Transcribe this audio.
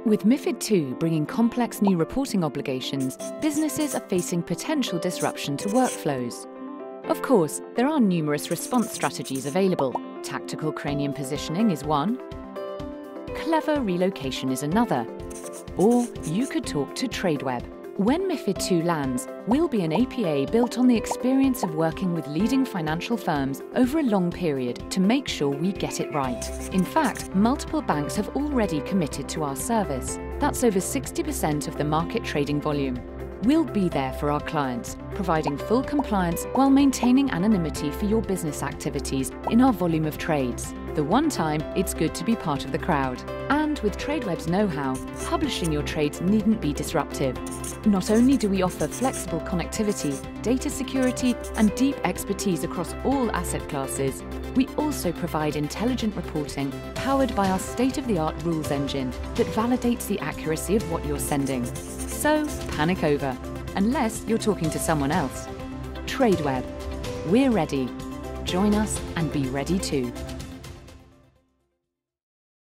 With MiFID II bringing complex new reporting obligations, businesses are facing potential disruption to workflows. Of course, there are numerous response strategies available. Tactical cranium positioning is one. Clever relocation is another. Or you could talk to Tradeweb. When MiFID II lands, we'll be an APA built on the experience of working with leading financial firms over a long period to make sure we get it right. In fact, multiple banks have already committed to our service. That's over 60% of the market trading volume. We'll be there for our clients, providing full compliance while maintaining anonymity for your business activities in our volume of trades. The one time it's good to be part of the crowd. And with Tradeweb's know-how, publishing your trades needn't be disruptive. Not only do we offer flexible connectivity, data security, and deep expertise across all asset classes, we also provide intelligent reporting powered by our state-of-the-art rules engine that validates the accuracy of what you're sending. So panic over, unless you're talking to someone else. Tradeweb. We're ready. Join us and be ready too.